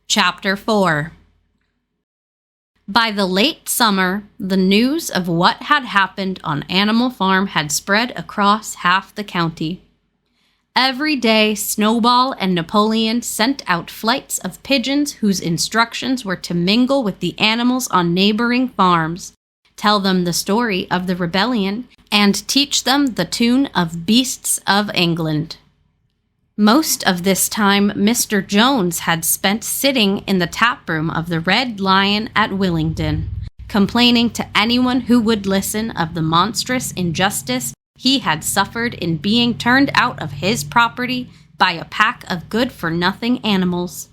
Chapter 4. By the late summer, the news of what had happened on Animal Farm had spread across half the county. Every day, Snowball and Napoleon sent out flights of pigeons whose instructions were to mingle with the animals on neighboring farms, tell them the story of the rebellion, and teach them the tune of Beasts of England. Most of this time, Mr. Jones had spent sitting in the taproom of the Red Lion at Willingdon, complaining to anyone who would listen of the monstrous injustice he had suffered in being turned out of his property by a pack of good-for-nothing animals.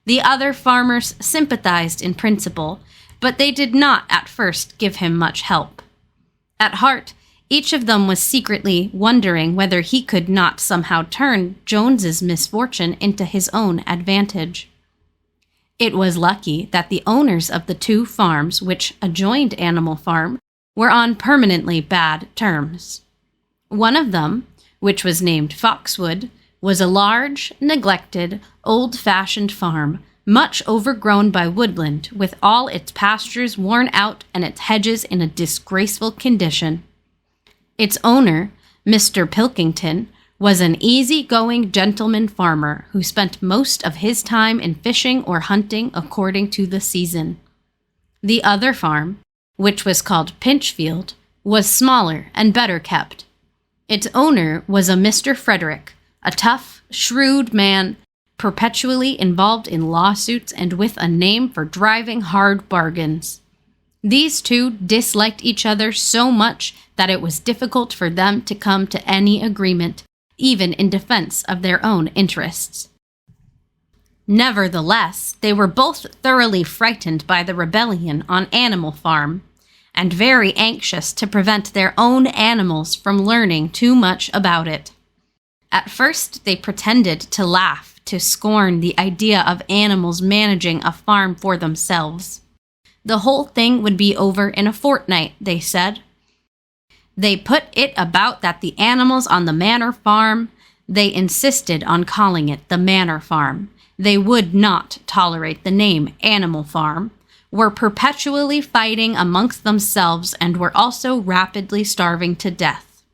The other farmers sympathized in principle, but they did not at first give him much help. At heart, each of them was secretly wondering whether he could not somehow turn Jones's misfortune into his own advantage. It was lucky that the owners of the two farms which adjoined Animal Farm were on permanently bad terms. One of them, which was named Foxwood, was a large, neglected, old-fashioned farm, much overgrown by woodland, with all its pastures worn out and its hedges in a disgraceful condition. Its owner, Mr. Pilkington, was an easy-going gentleman farmer who spent most of his time in fishing or hunting according to the season. The other farm, which was called Pinchfield, was smaller and better kept. Its owner was a Mr. Frederick, a tough, shrewd man, perpetually involved in lawsuits and with a name for driving hard bargains. These two disliked each other so much that it was difficult for them to come to any agreement, even in defense of their own interests. Nevertheless, they were both thoroughly frightened by the rebellion on Animal Farm, and very anxious to prevent their own animals from learning too much about it. At first, they pretended to laugh, to scorn the idea of animals managing a farm for themselves. The whole thing would be over in a fortnight, they said. They put it about that the animals on the Manor Farm, they insisted on calling it the Manor Farm. They would not tolerate the name Animal Farm, were perpetually fighting amongst themselves, and were also rapidly starving to death.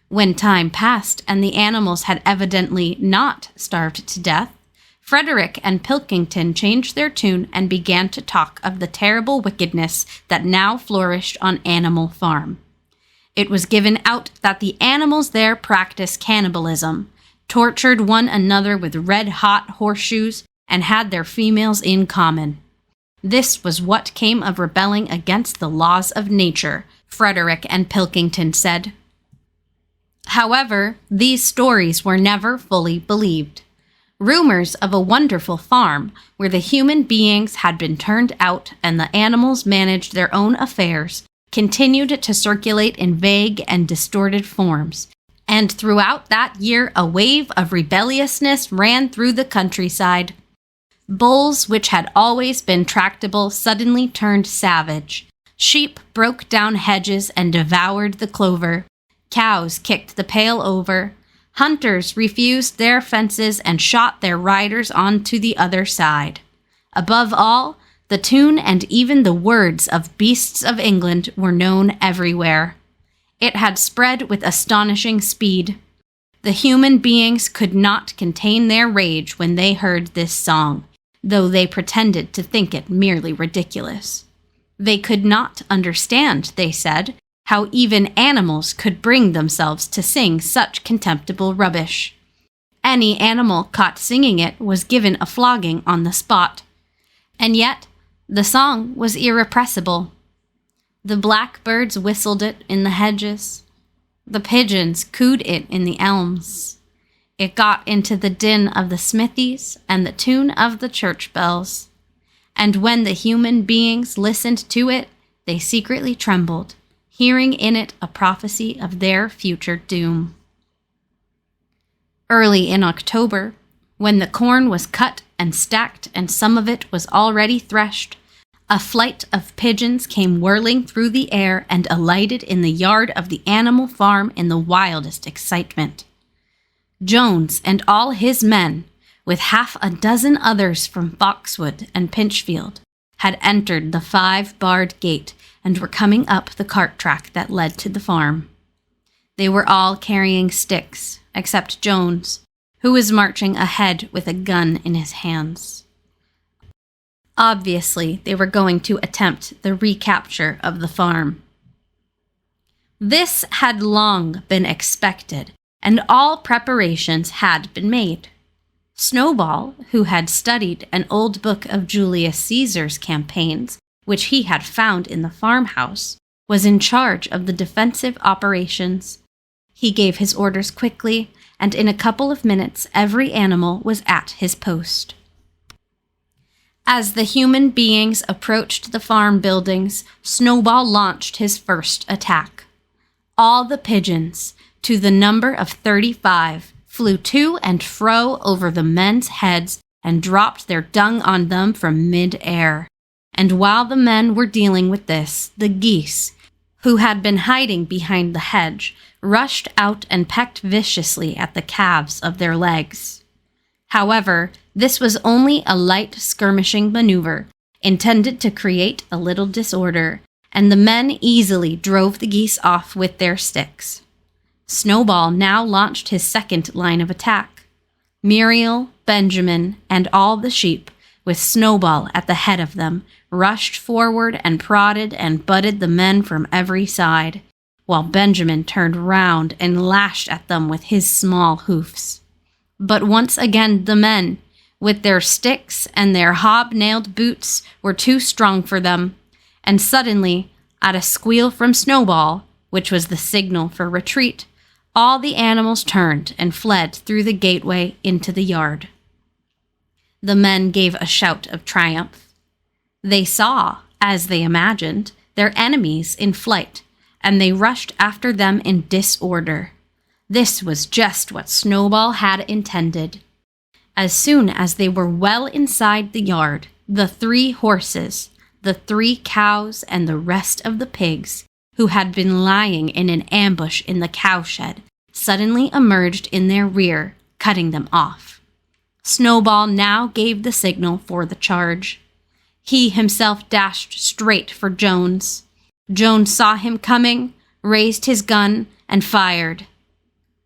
When time passed and the animals had evidently not starved to death, Frederick and Pilkington changed their tune and began to talk of the terrible wickedness that now flourished on Animal Farm. It was given out that the animals there practiced cannibalism, tortured one another with red-hot horseshoes, and had their females in common. This was what came of rebelling against the laws of nature, Frederick and Pilkington said. However, these stories were never fully believed. Rumors of a wonderful farm where the human beings had been turned out and the animals managed their own affairs continued to circulate in vague and distorted forms, and throughout that year a wave of rebelliousness ran through the countryside. Bulls, which had always been tractable, suddenly turned savage. Sheep broke down hedges and devoured the clover. Cows kicked the pail over. Hunters refused their fences and shot their riders onto the other side. Above all, the tune and even the words of Beasts of England were known everywhere. It had spread with astonishing speed. The human beings could not contain their rage when they heard this song, though they pretended to think it merely ridiculous. They could not understand, they said, how even animals could bring themselves to sing such contemptible rubbish. Any animal caught singing it was given a flogging on the spot. And yet, the song was irrepressible. The blackbirds whistled it in the hedges. The pigeons cooed it in the elms. It got into the din of the smithies and the tune of the church bells. And when the human beings listened to it, they secretly trembled, hearing in it a prophecy of their future doom. Early in October, when the corn was cut and stacked and some of it was already threshed, a flight of pigeons came whirling through the air and alighted in the yard of the Animal Farm in the wildest excitement. Jones and all his men, with half a dozen others from Foxwood and Pinchfield, had entered the 5-barred gate and were coming up the cart track that led to the farm. They were all carrying sticks, except Jones, who was marching ahead with a gun in his hands. Obviously, they were going to attempt the recapture of the farm. This had long been expected, and all preparations had been made. Snowball, who had studied an old book of Julius Caesar's campaigns, which he had found in the farmhouse, was in charge of the defensive operations. He gave his orders quickly, and in a couple of minutes every animal was at his post. As the human beings approached the farm buildings, Snowball launched his first attack. All the pigeons, to the number of 35, flew to and fro over the men's heads and dropped their dung on them from mid-air. And while the men were dealing with this, the geese, who had been hiding behind the hedge, rushed out and pecked viciously at the calves of their legs. However, this was only a light skirmishing maneuver, intended to create a little disorder, and the men easily drove the geese off with their sticks. Snowball now launched his second line of attack. Muriel, Benjamin, and all the sheep, with Snowball at the head of them, rushed forward and prodded and butted the men from every side, while Benjamin turned round and lashed at them with his small hoofs. But once again the men, with their sticks and their hob-nailed boots, were too strong for them, and suddenly, at a squeal from Snowball, which was the signal for retreat, all the animals turned and fled through the gateway into the yard. The men gave a shout of triumph. They saw, as they imagined, their enemies in flight, and they rushed after them in disorder. This was just what Snowball had intended. As soon as they were well inside the yard, the 3 horses, the 3 cows, and the rest of the pigs, who had been lying in an ambush in the cowshed, suddenly emerged in their rear, cutting them off. Snowball now gave the signal for the charge. He himself dashed straight for Jones. Jones saw him coming, raised his gun, and fired.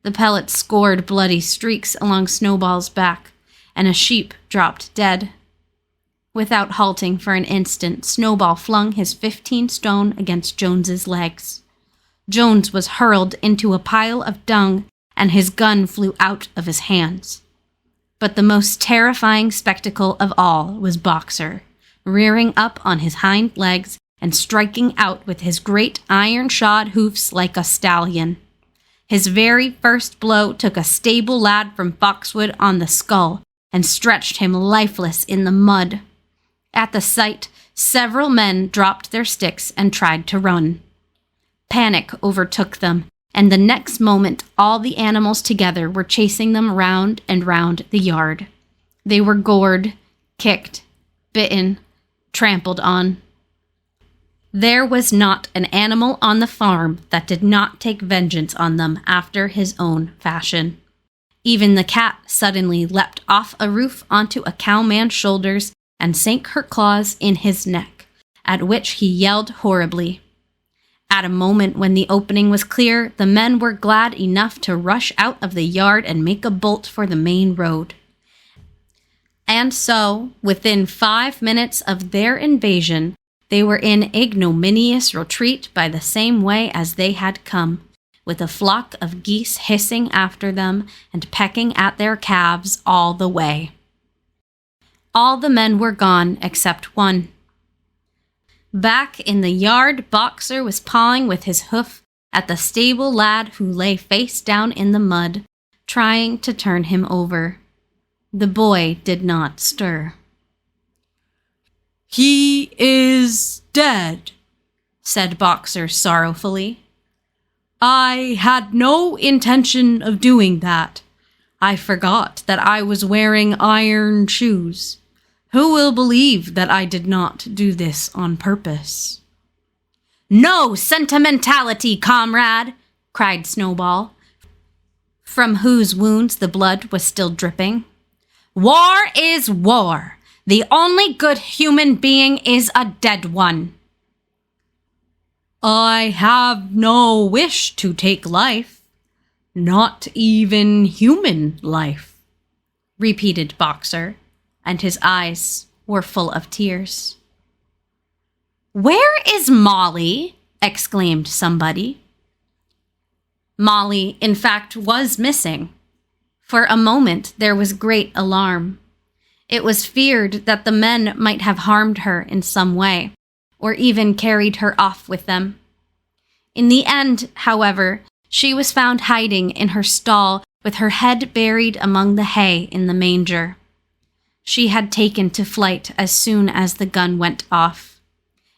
The pellets scored bloody streaks along Snowball's back, and a sheep dropped dead. Without halting for an instant, Snowball flung his 15-stone against Jones's legs. Jones was hurled into a pile of dung, and his gun flew out of his hands. But the most terrifying spectacle of all was Boxer, rearing up on his hind legs and striking out with his great iron-shod hoofs like a stallion. His very first blow took a stable lad from Foxwood on the skull and stretched him lifeless in the mud. At the sight, several men dropped their sticks and tried to run. Panic overtook them, and the next moment all the animals together were chasing them round and round the yard. They were gored, kicked, bitten, trampled on. There was not an animal on the farm that did not take vengeance on them after his own fashion. Even the cat suddenly leapt off a roof onto a cowman's shoulders and sank her claws in his neck, at which he yelled horribly. At a moment when the opening was clear, the men were glad enough to rush out of the yard and make a bolt for the main road. And so, within 5 minutes of their invasion, they were in ignominious retreat by the same way as they had come, with a flock of geese hissing after them and pecking at their calves all the way. All the men were gone except one. Back in the yard, Boxer was pawing with his hoof at the stable lad who lay face down in the mud, trying to turn him over. The boy did not stir. "He is dead," said Boxer sorrowfully. "I had no intention of doing that. I forgot that I was wearing iron shoes. Who will believe that I did not do this on purpose?" "No sentimentality, comrade!" cried Snowball, from whose wounds the blood was still dripping. War is war. The only good human being is a dead one. I have no wish to take life, not even human life, repeated Boxer, and his eyes were full of tears. Where is Molly? Exclaimed somebody. Molly, in fact, was missing. For a moment there was great alarm. It was feared that the men might have harmed her in some way, or even carried her off with them. In the end, however, she was found hiding in her stall with her head buried among the hay in the manger. She had taken to flight as soon as the gun went off.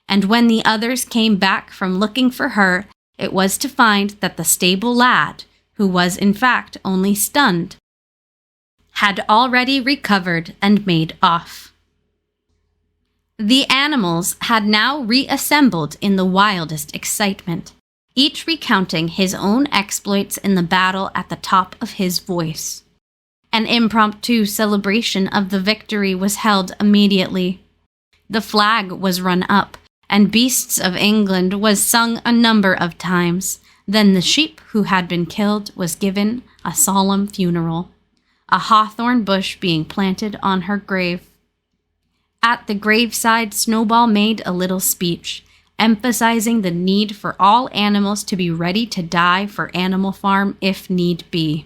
And when the others came back from looking for her, it was to find that the stable lad, who was in fact only stunned, had already recovered and made off. The animals had now reassembled in the wildest excitement, each recounting his own exploits in the battle at the top of his voice. An impromptu celebration of the victory was held immediately. The flag was run up, and Beasts of England was sung a number of times. Then the sheep who had been killed was given a solemn funeral, a hawthorn bush being planted on her grave. At the graveside, Snowball made a little speech, emphasizing the need for all animals to be ready to die for Animal Farm if need be.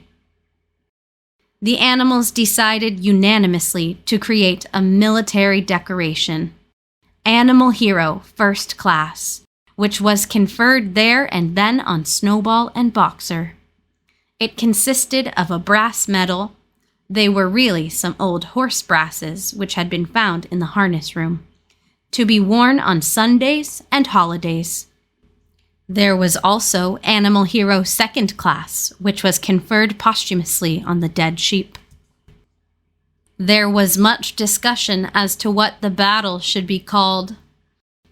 The animals decided unanimously to create a military decoration, Animal Hero First Class, which was conferred there and then on Snowball and Boxer. It consisted of a brass medal. They were really some old horse brasses which had been found in the harness room, to be worn on Sundays and holidays. There was also Animal Hero Second Class, which was conferred posthumously on the dead sheep. There was much discussion as to what the battle should be called.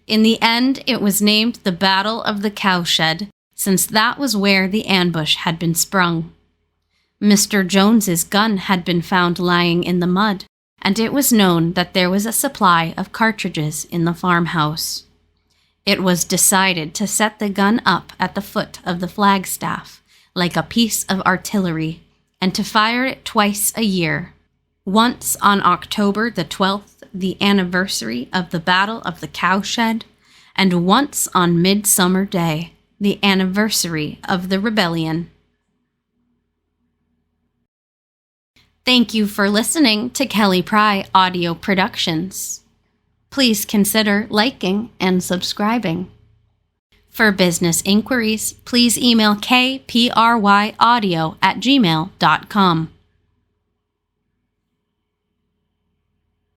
In the end, it was named the Battle of the Cowshed, since that was where the ambush had been sprung. Mr. Jones's gun had been found lying in the mud, and it was known that there was a supply of cartridges in the farmhouse. It was decided to set the gun up at the foot of the flagstaff, like a piece of artillery, and to fire it twice a year. Once on October the 12th, the anniversary of the Battle of the Cowshed, and once on Midsummer Day, the anniversary of the rebellion. Thank you for listening to Kelly Pry Audio Productions. Please consider liking and subscribing. For business inquiries, please email kpryaudio@gmail.com.